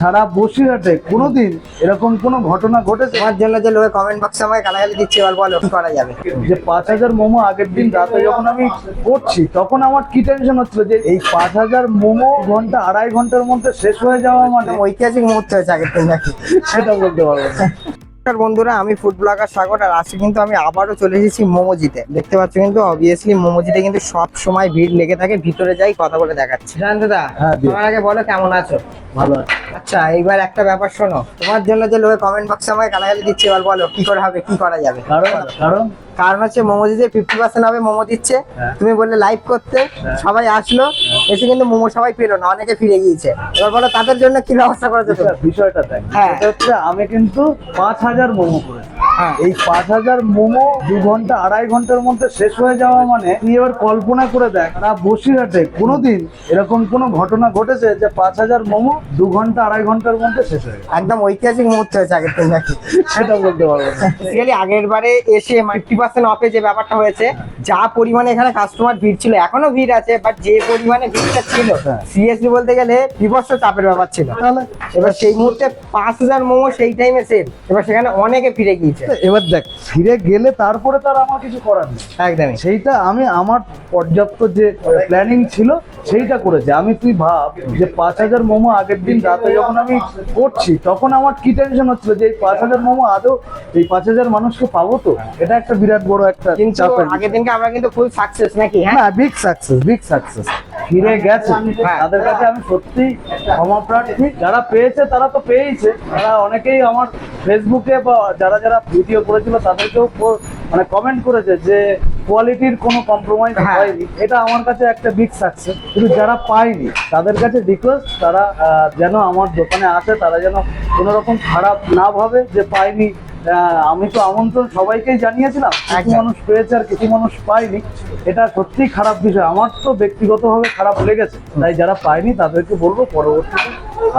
সারা বসিরহাটে কোনোদিন এরকম কোনো ঘটনা ঘটেছে? তোমার জন্য যে লোকে কমেন্ট বক্সে আমাকে গালাগালি দিচ্ছে, এবার বলো কি করা যাবে? যে 5000 মোমো আগের দিন রাতে যখন আমি করছি তখন আমার কি টেনশন হচ্ছিল যে এই 5000 মোমো ঘন্টা আড়াই ঘন্টার মধ্যে শেষ হয়ে যাওয়া মানে ঐতিহাসিক মুহূর্ত হয়েছে আগের দিন নাকি? সেটা বলতে পারবো না। নমস্কার বন্ধুরা, আমি ফুড ব্লগার সাগর, আর আজকে কিন্তু আমি আবারও চলে এসেছি মোমোজিতে। দেখতে পাচ্ছ কিন্তু অবভিয়াসলি মোমোজিতে কিন্তু সব সময় ভিড় লেগে থাকে। ভিতরে যাই কথা বলে দেখাচ্ছি। দাদা, হ্যাঁ, দিয়ে। তোমার আগে বলো কেমন আছো? ভালো আছে। আচ্ছা, এইবার একটা ব্যাপার শোনো, তোমার জন্য যে লোকে কমেন্ট বক্সে আমাকে গালাগালি দিচ্ছে, এবার বলো কি করে হবে, কি করা যাবে? কারণ হচ্ছে মোমোজিতে 50% হবে মোমো দিচ্ছে। হ্যাঁ। তুমি বললে লাইভ করতে, সবাই আসলো, এসে কিন্তু মোমো সবাই পেলো না, অনেকে ফিরে গিয়েছে। এবার বলো তাদের জন্য কি ব্যবস্থা করা যেতে পারে? বিষয়টা দেখ, হ্যাঁ। এটা হচ্ছে আমি কিন্তু 5000 মোমো করেছি। হ্যাঁ। এই 5000 মোমো 2 ঘন্টা আড়াই ঘন্টার মধ্যে শেষ হয়ে যাওয়া মানে তুই এবার কল্পনা করে দেখ, না বসিরহাটে কোনোদিন এরকম কোনো ঘটনা ঘটেছে যে 5000 মোমো 2 ঘন্টা আড়াই ঘন্টার মধ্যে শেষ হয়ে গেছে? একদম ঐতিহাসিক মুহূর্ত হয়েছে আগের দিন নাকি? সেটা বলতে পারবো না। বেসিক্যালি আগের বারে এসে 50% অফে যে ব্যাপারটা হয়েছে, যা পরিমাণে এখানে কাস্টমার ভিড় ছিল, এখনো ভিড় আছে, বাট যে পরিমাণে ভিড়টা ছিল, হ্যাঁ। সিরিয়াসলি বলতে গেলে বিভৎস চাপের ব্যাপার ছিল। তাহলে এবার সেই মুহূর্তে 5000 মোমো সেই টাইমে সেল, এবার সেখানে অনেকে ফিরে গিয়েছে। এবার দেখ, ফিরে গেলে তারপরে তার আমার কিছু করার নেই। একদমই। সেইটা আমি আমার পর্যাপ্ত যে প্ল্যানিং ছিল সেইটা করেছি আমি। তুই ভাব যে 5000 মোমো আগের দিন রাতে যখন আমি করছি তখন আমার কি টেনশন হচ্ছিল যে এই 5000 মোমো আদৌ এই 5000 মানুষকে পাবো তো? এটা একটা বিরাট বড় একটা কিন্তু চাপের আগের দিনকে আমরা কিন্তু ফুল সাকসেস নাকি? হ্যাঁ, না, বিগ সাকসেস ফিরে গেছে। হ্যাঁ। তাদের কাছে আমি সত্যি ক্ষমা প্রার্থী। যারা পেয়েছে তারা তো পেয়েছে, তারা অনেকেই আমার ফেসবুকে বা যারা যারা ভিডিও করেছিল তাদেরকেও মানে কমেন্ট করেছে যে কোয়ালিটির কোনো কম্প্রোমাইজ হ্যাঁ। হয়নি। এটা আমার কাছে একটা বিগ সাকসেস। কিন্তু যারা পায়নি তাদের কাছে রিকোয়েস্ট, তারা যেন আমার দোকানে আসে, তারা যেন কোনো রকম খারাপ না ভাবে যে পায়নি। আমি তো আমন্ত্রণ সবাইকেই জানিয়েছিলাম, কিছু মানুষ পেয়েছে আর কিছু মানুষ পায়নি। এটা সত্যি খারাপ বিষয়, আমার তো ব্যক্তিগতভাবে খারাপ লেগেছে। তাই যারা পায়নি তাদেরকে বলবো পরবর্তীতে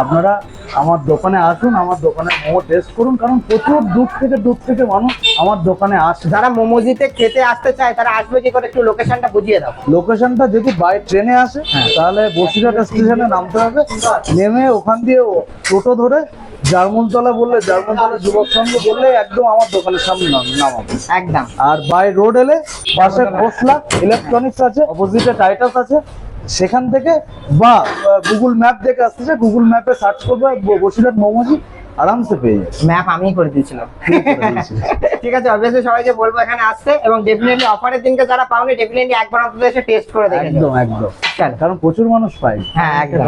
আপনারা আমার দোকানে আসুন, আমার দোকানে মোমো টেস্ট করুন, কারণ প্রচুর দূর থেকে মানুষ আমার দোকানে আসে। যারা মোমোজিতে খেতে আসতে চায় তারা আসবে কি করে, একটু লোকেশনটা বুঝিয়ে দাও। লোকেশনটা যদি বাই ট্রেনে আসে তাহলে বসিরহাট স্টেশনে নামতে হবে। নেমে ওখান দিয়ে টোটো ধরে জার্মনতলা বললে, জার্মনতলা যুবক সংঘ বললে একদম আমার দোকানের সামনে নামাবে একদম। আর বাই রোড এলে পাশে খোসলা ইলেকট্রনিক্স আছে, অপোজিটে টাইটাস আছে, সেখান থেকে বা গুগল ম্যাপ দেখে আসতেছে, গুগল ম্যাপে সার্চ করবে বসিরহাট মোমোজি, আরামসে পেয়ে যাবে। ম্যাপ আমিই করে দিয়েছিলাম। ঠিক আছে, অবভিয়াসলি সবাইকে বলবো এখানে আসতে, এবং ডেফিনেটলি অফারের দিনকে যারা পাওনি ডেফিনেটলি একবার অন্তত এসে টেস্ট করে দেখে একদম চল। কারণ প্রচুর মানুষ পায়। হ্যাঁ, একদম।